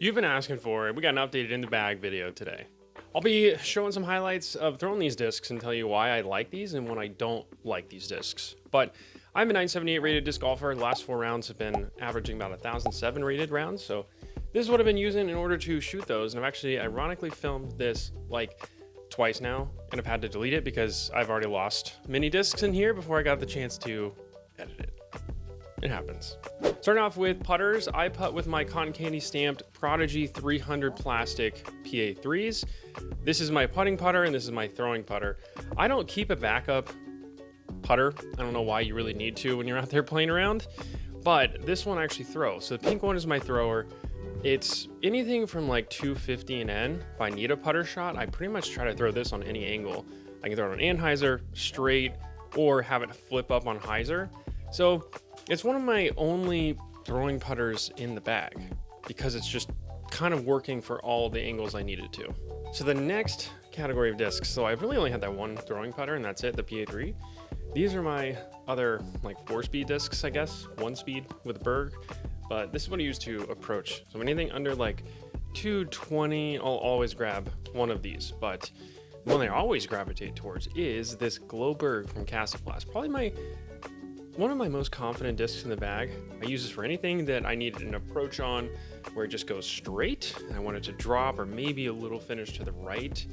You've been asking for it. We got an updated in the bag video today. I'll be showing some highlights of throwing these discs and tell you why I like these and when I don't like these discs. But I'm a 978 rated disc golfer. The last 4 rounds have been averaging about 1,007 rated rounds. So this is what I've been using in order to shoot those. And I've actually ironically filmed this like twice now and I've had to delete it because I've already lost mini discs in here before I got the chance to edit it. It happens. Starting off with putters, I putt with my cotton candy stamped Prodigy 300 plastic PA3s. This is my putting putter and this is my throwing putter. I don't keep a backup putter. I don't know why you really need to when you're out there playing around, but this one actually throws. So the pink one is my thrower. It's anything from like 250 and N. If I need a putter shot, I pretty much try to throw this on any angle. I can throw it on anhyzer, straight, or have it flip up on hyzer. So it's one of my only throwing putters in the bag because it's just kind of working for all the angles I needed to. So the next category of discs, so I've really only had that one throwing putter and that's it, the PA3. These are my other like 4-speed discs, I guess, 1-speed with a Berg, but this is what I use to approach. So anything under like 220, I'll always grab one of these, but the one I always gravitate towards is this Berg from Kastaplast. Probably one of my most confident discs in the bag. I use this for anything that I need an approach on where it just goes straight and I want it to drop or maybe a little finish to the right.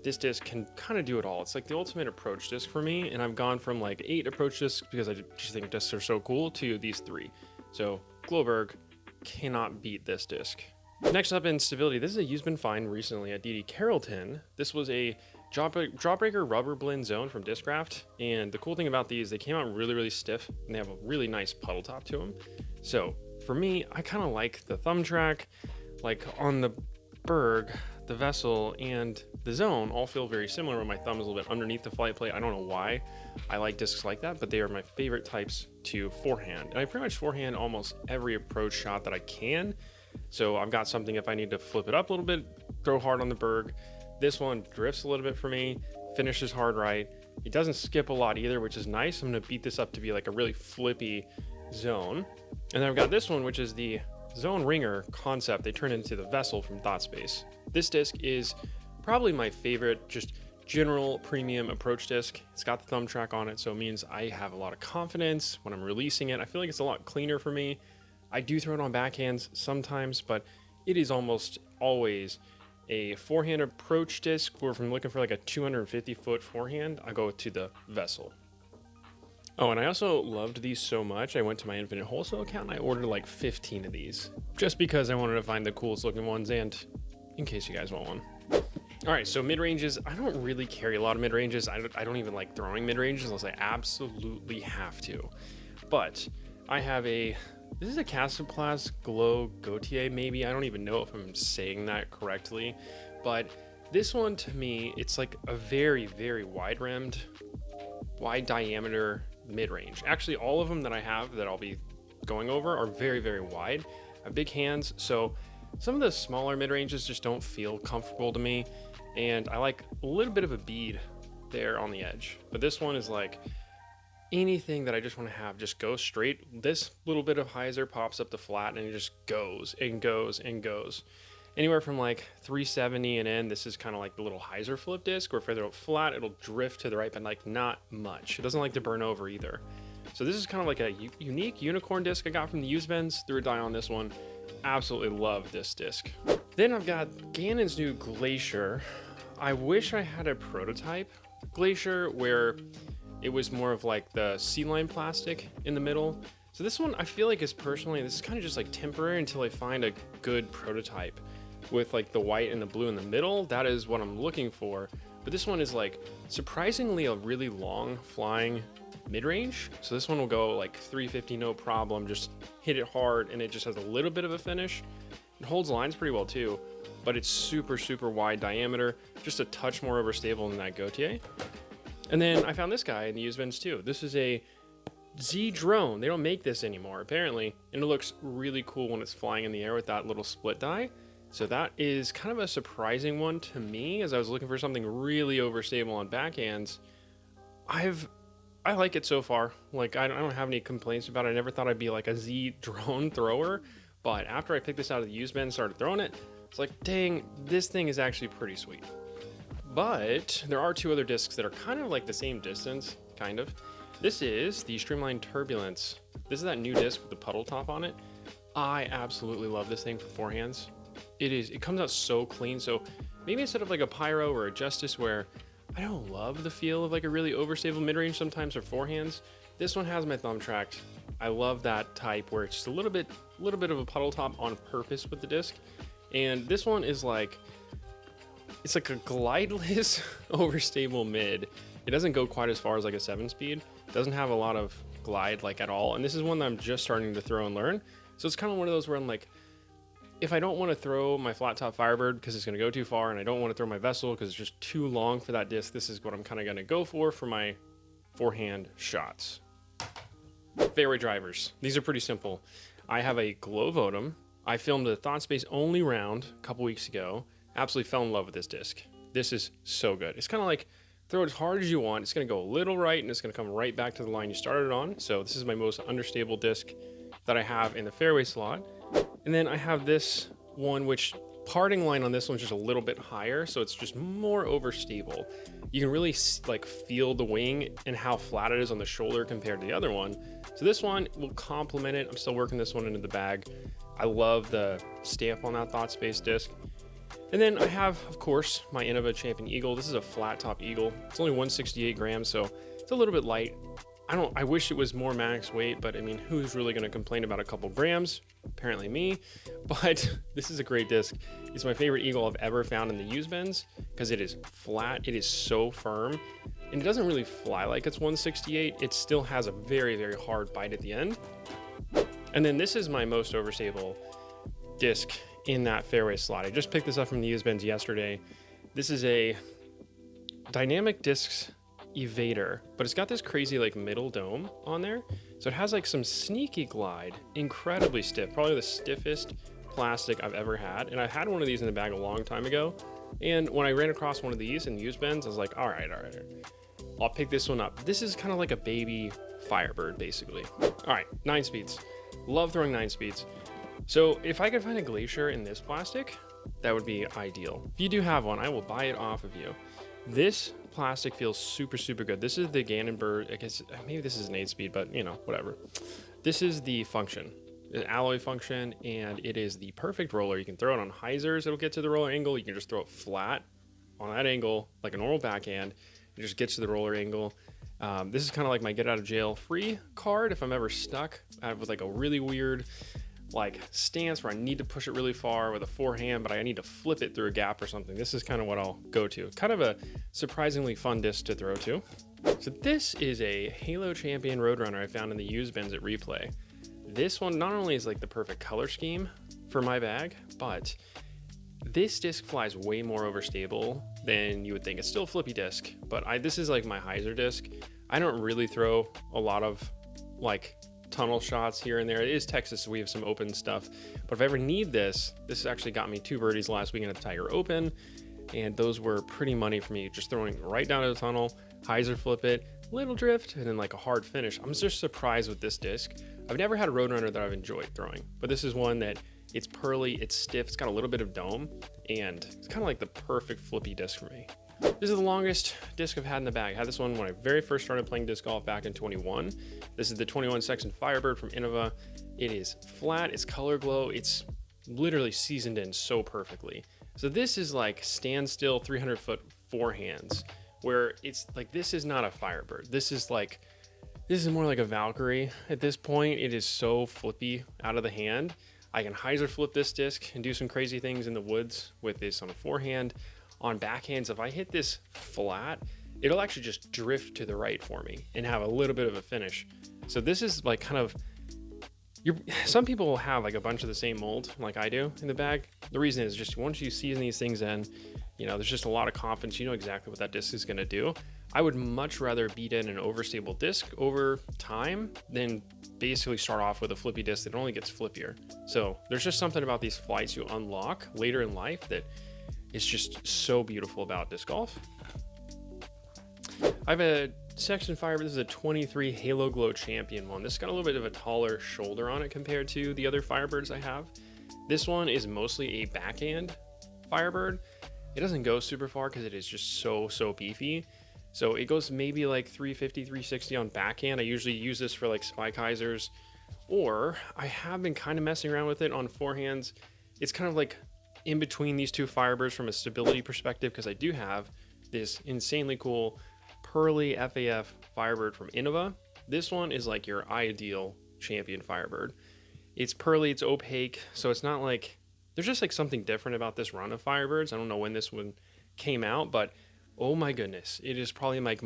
This disc can kind of do it all. It's like the ultimate approach disc for me, and I've gone from like 8 approach discs because I just think discs are so cool to these 3. So Berg cannot beat this disc. Next up in stability, this is a used been fine recently at DD Carrollton. This was a Jawbreaker rubber blend zone from Discraft, and the cool thing about these, they came out really stiff and they have a really nice puddle top to them. So for me, I kind of like the thumb track, like on the Berg, the Vessel, and the Zone all feel very similar when my thumb is a little bit underneath the flight plate. I don't know why I like discs like that, but they are my favorite types to forehand. And I pretty much forehand almost every approach shot that I can. So I've got something if I need to flip it up a little bit, throw hard on the Berg. This one drifts a little bit for me, finishes hard right. It doesn't skip a lot either, which is nice. I'm gonna beat this up to be like a really flippy zone. And then I've got this one, which is the Zone Ringer concept. They turned into the Vessel from Thought Space. This disc is probably my favorite, just general premium approach disc. It's got the thumb track on it, so it means I have a lot of confidence when I'm releasing it. I feel like it's a lot cleaner for me. I do throw it on backhands sometimes, but it is almost always a forehand approach disc, or if I'm looking for like a 250-foot forehand, I go to the Vessel. Oh, and I also loved these so much, I went to my Infinite Wholesale account and I ordered like 15 of these, just because I wanted to find the coolest looking ones and in case you guys want one. All right, so mid-ranges, I don't really carry a lot of mid-ranges. I don't even like throwing mid-ranges unless I absolutely have to. But I have this is a Kastaplast Glow Gautier, maybe. I don't even know if I'm saying that correctly. But this one, to me, it's like a very wide-rimmed, wide diameter mid-range. Actually, all of them that I have that I'll be going over are very wide. I have big hands, so some of the smaller mid-ranges just don't feel comfortable to me. And I like a little bit of a bead there on the edge. But this one is like anything that I just want to have just go straight. This little bit of hyzer pops up the flat and it just goes and goes and goes. Anywhere from like 370 and in, this is kind of like the little hyzer flip disc, or if I throw it flat, it'll drift to the right, but like not much. It doesn't like to burn over either. So this is kind of like a unique unicorn disc I got from the used bins. Threw a die on this one. Absolutely love this disc. Then I've got Gannon's new Glacier. I wish I had a prototype Glacier where it was more of like the C-line plastic in the middle. So this one I feel like this is kind of just like temporary until I find a good prototype with like the white and the blue in the middle. That is what I'm looking for. But this one is like surprisingly a really long flying mid-range. So this one will go like 350 no problem, just hit it hard, and it just has a little bit of a finish. It holds lines pretty well too, but it's super wide diameter, just a touch more overstable than that Gautier. And then I found this guy in the used bins too. This is a Z drone. They don't make this anymore apparently, and it looks really cool when it's flying in the air with that little split die. So that is kind of a surprising one to me, as I was looking for something really overstable on backhands. I like it so far. Like I don't have any complaints about it. I never thought I'd be like a Z drone thrower, But after I picked this out of the used bin and started throwing it, it's like, dang, this thing is actually pretty sweet. But there are two other discs that are kind of like the same distance, kind of. This is the Streamline Turbulence. This is that new disc with the puddle top on it. I absolutely love this thing for forehands. It comes out so clean. So maybe instead of like a Pyro or a Justice where I don't love the feel of like a really overstable mid-range sometimes for forehands, this one has my thumb tracked. I love that type where it's just a little bit of a puddle top on purpose with the disc. And this one is like, it's like a glideless overstable mid. It doesn't go quite as far as like a 7-speed. It doesn't have a lot of glide like at all. And this is one that I'm just starting to throw and learn. So it's kind of one of those where I'm like, if I don't want to throw my flat top Firebird because it's going to go too far, and I don't want to throw my Vessel because it's just too long for that disc, this is what I'm kind of going to go for my forehand shots. Fairway drivers. These are pretty simple. I have a Glow Votum. I filmed a Thought Space only round a couple weeks ago. Absolutely fell in love with this disc. This is so good. It's kind of like throw it as hard as you want. It's going to go a little right and it's going to come right back to the line you started on. So this is my most understable disc that I have in the fairway slot. And then I have this one, which parting line on this one's just a little bit higher, so it's just more overstable. You can really like feel the wing and how flat it is on the shoulder compared to the other one. So this one will complement it. I'm still working this one into the bag. I love the stamp on that Thought Space disc. And then I have, of course, my Innova Champion Eagle. This is a flat top Eagle. It's only 168 grams, so it's a little bit light. I wish it was more max weight, but I mean, who's really going to complain about a couple grams? Apparently me. But this is a great disc. It's my favorite Eagle I've ever found in the used bins because it is flat. It is so firm, and it doesn't really fly like it's 168. It still has a very, very hard bite at the end. And then this is my most overstable disc in that fairway slot. I just picked this up from the used bins yesterday. This is a Dynamic Discs Evader, but it's got this crazy like middle dome on there, so it has like some sneaky glide, incredibly stiff, probably the stiffest plastic I've ever had. And I had one of these in the bag a long time ago, and when I ran across one of these in used bins, I was like, all right, I'll pick this one up. This is kind of like a baby Firebird basically. All right, 9 speeds. Love throwing 9 speeds. So if I could find a Glacier in this plastic, that would be ideal. If you do have one, I will buy it off of you. This plastic feels super, super good. This is the Gannonbird. I guess maybe this is an 8-speed, but you know, whatever. This is the Function, an alloy Function, and it is the perfect roller. You can throw it on hyzers. It'll get to the roller angle. You can just throw it flat on that angle, like a normal backhand. It just gets to the roller angle. This is kind of like my get out of jail free card. If I'm ever stuck with like a really weird like stance where I need to push it really far with a forehand, but I need to flip it through a gap or something, this is kind of what I'll go to. Kind of a surprisingly fun disc to throw to. So this is a Halo Champion Roadrunner I found in the used bins at Replay. This one not only is like the perfect color scheme for my bag, but this disc flies way more overstable than you would think. It's still a flippy disc, but this is like my hyzer disc. I don't really throw a lot of like tunnel shots here and there. It is Texas, so we have some open stuff, but if I ever need this actually got me 2 birdies last weekend at the Tiger Open, and those were pretty money for me, just throwing right down to the tunnel, hyzer flip it, little drift, and then like a hard finish. I'm just surprised with this disc. I've never had a Roadrunner that I've enjoyed throwing, but this is one that it's pearly, it's stiff, it's got a little bit of dome, and it's kind of like the perfect flippy disc for me. This is the longest disc I've had in the bag. I had this one when I very first started playing disc golf back in 21. This is the 21 section Firebird from Innova. It is flat, it's color glow, it's literally seasoned in so perfectly. So this is like standstill 300-foot forehands, where it's like, this is not a Firebird. This is more like a Valkyrie at this point. It is so flippy out of the hand. I can hyzer flip this disc and do some crazy things in the woods with this on a forehand. On backhands, if I hit this flat, it'll actually just drift to the right for me and have a little bit of a finish. So this is like kind of, some people will have like a bunch of the same mold like I do in the bag. The reason is just once you season these things in, you know, there's just a lot of confidence. You know exactly what that disc is going to do. I would much rather beat in an overstable disc over time than basically start off with a flippy disc that only gets flippier. So there's just something about these flights you unlock later in life that is just so beautiful about disc golf. I have a section Firebird. This is a 23 Halo Glow Champion one. This has got a little bit of a taller shoulder on it compared to the other Firebirds I have. This one is mostly a backhand Firebird. It doesn't go super far because it is just so beefy. So it goes maybe like 350, 360 on backhand. I usually use this for like spike hyzers, or I have been kind of messing around with it on forehands. It's kind of like in between these two Firebirds from a stability perspective, because I do have this insanely cool Pearly FAF Firebird from Innova. This one is like your ideal champion Firebird. It's pearly, it's opaque, so it's not like, there's just like something different about this run of Firebirds. I don't know when this one came out, but oh my goodness, it is probably like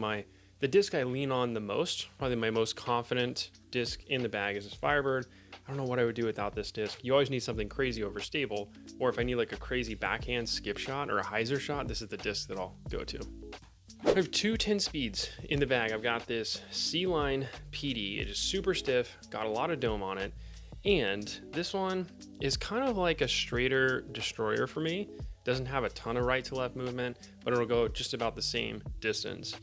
the disc I lean on the most, probably my most confident disc in the bag is this Firebird. I don't know what I would do without this disc. You always need something crazy overstable, or if I need like a crazy backhand skip shot or a hyzer shot, this is the disc that I'll go to. I have two 10 speeds in the bag. I've got this C-Line PD. It is super stiff, got a lot of dome on it, and this one is kind of like a straighter destroyer for me. Doesn't have a ton of right to left movement, but it'll go just about the same distance.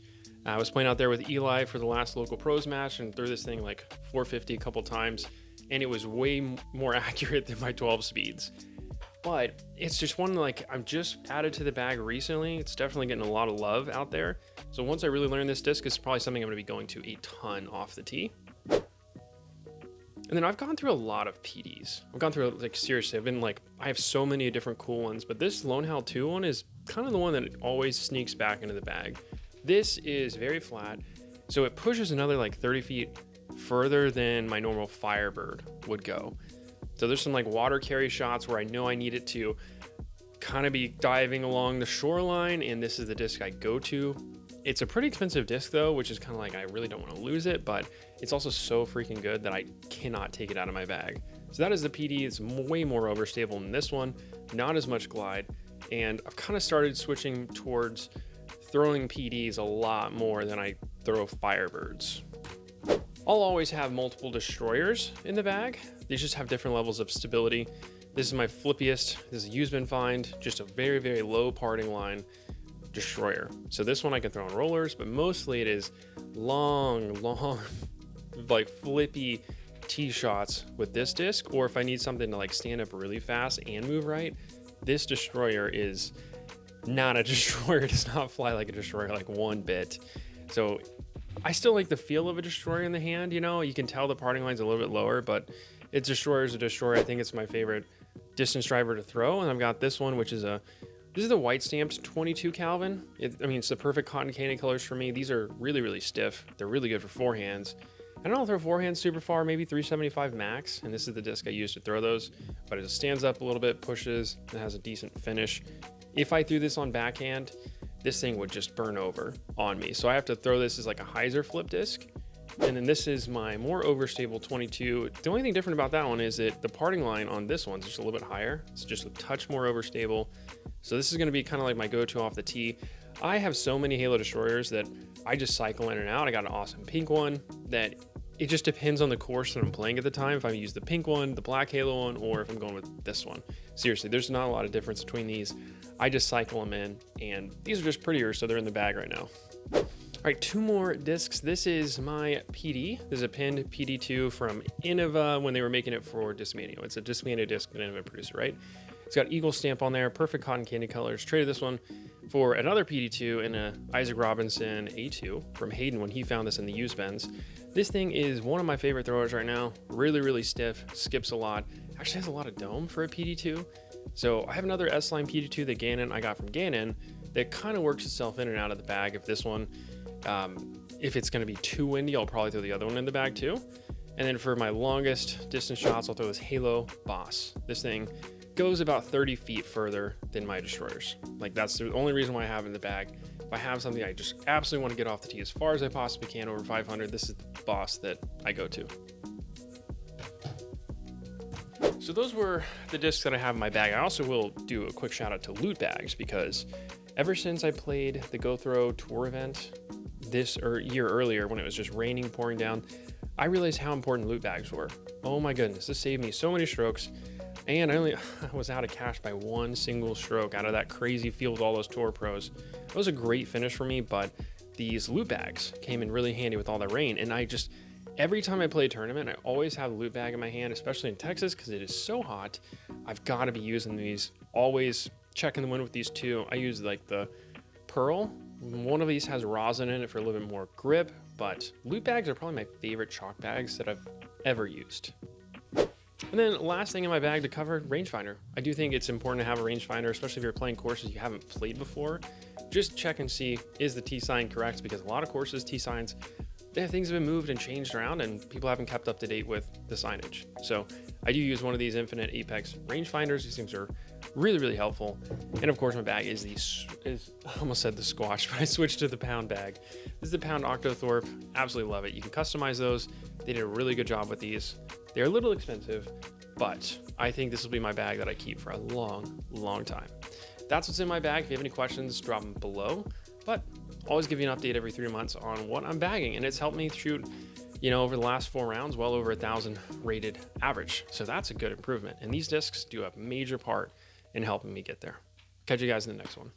I was playing out there with Eli for the last local pros match and threw this thing like 450 a couple times, and it was way more accurate than my 12 speeds. But it's just one like I've just added to the bag recently. It's definitely getting a lot of love out there. So once I really learn this disc, it's probably something I'm going to be going to a ton off the tee. And then I've gone through a lot of PDs. I've gone through, like, seriously, I have so many different cool ones, but this Lone Howl 2 one is kind of the one that always sneaks back into the bag. This is very flat, so it pushes another like 30 feet further than my normal Firebird would go. So there's some like water carry shots where I know I need it to kind of be diving along the shoreline, and this is the disc I go to. It's a pretty expensive disc though, which is kind of like I really don't want to lose it, but it's also so freaking good that I cannot take it out of my bag. So that is the PD. It's way more overstable than this one, not as much glide, and I've kind of started switching towards throwing PDs a lot more than I throw Firebirds. I'll always have multiple destroyers in the bag. These just have different levels of stability. This is my flippiest. This is a used bin find, just a very low parting line destroyer. So this one I can throw on rollers, but mostly it is long like flippy tee shots with this disc, or if I need something to like stand up really fast and move right, this destroyer is not a destroyer. It does not fly like a destroyer like one bit. So I still like the feel of a destroyer in the hand. You know, you can tell the parting line's a little bit lower, but it's destroyer is a destroyer. I think it's my favorite distance driver to throw. And I've got this one, which is this is the white stamped 22 Kelvin. I mean, it's the perfect cotton candy colors for me. These are really stiff. They're really good for forehands. I don't throw forehands super far, maybe 375 max. And this is the disc I use to throw those, but it stands up a little bit, pushes, and has a decent finish. If I threw this on backhand, this thing would just burn over on me. So I have to throw this as like a hyzer flip disc. And then this is my more overstable 22. The only thing different about that one is that the parting line on this one's just a little bit higher. It's just a touch more overstable. So this is going to be kind of like my go-to off the tee. I have so many Halo destroyers that I just cycle in and out. I got an awesome pink one that it just depends on the course that I'm playing at the time. If I use the pink one, the black Halo one, or if I'm going with this one. Seriously, there's not a lot of difference between these. I just cycle them in, and these are just prettier, so they're in the bag right now. All right, two more discs. This is my PD. This is a pinned PD2 from Innova when they were making it for Discmania. It's a Discmania disc that Innova produced, right? It's got Eagle stamp on there, perfect cotton candy colors. Traded this one for another PD2 in a Isaac Robinson A2 from Hayden when he found this in the used bins. This thing is one of my favorite throwers right now. Really stiff, skips a lot. Actually has a lot of dome for a PD2. So I have another S-Line PD2 that I got from Gannon that kind of works itself in and out of the bag. If this one, if it's going to be too windy, I'll probably throw the other one in the bag too. And then for my longest distance shots, I'll throw this Halo Boss. This thing goes about 30 feet further than my destroyers. Like, that's the only reason why I have it in the bag. If I have something I just absolutely want to get off the tee as far as I possibly can over 500, this is the Boss that I go to. So those were the discs that I have in my bag. I also will do a quick shout out to loot bags, because ever since I played the Go Throw Tour event year earlier when it was just raining, pouring down, I realized how important loot bags were. Oh my goodness, this saved me so many strokes. And I was out of cash by one single stroke out of that crazy field with all those tour pros. It was a great finish for me, but these loot bags came in really handy with all the rain. And every time I play a tournament, I always have a loot bag in my hand, especially in Texas because it is so hot. I've got to be using these, always checking the wind with these two. I use like the Pearl. One of these has rosin in it for a little bit more grip, but loot bags are probably my favorite chalk bags that I've ever used. And then last thing in my bag to cover, rangefinder. I do think it's important to have a rangefinder, especially if you're playing courses you haven't played before. Just check and see, is the T sign correct? Because a lot of courses, T signs, things have been moved and changed around and people haven't kept up to date with the signage. So I do use one of these Infinite Apex rangefinders. These things are really, really helpful. And of course my bag is I almost said the squash, but I switched to the pound bag. This is the pound Octothorpe. Absolutely love it. You can customize those. They did a really good job with these. They're a little expensive, but I think this will be my bag that I keep for a long, long time. That's what's in my bag. If you have any questions, drop them below. But always give you an update every 3 months on what I'm bagging. And it's helped me shoot, over the last 4 rounds, well over 1,000 rated average. So that's a good improvement. And these discs do a major part in helping me get there. Catch you guys in the next one.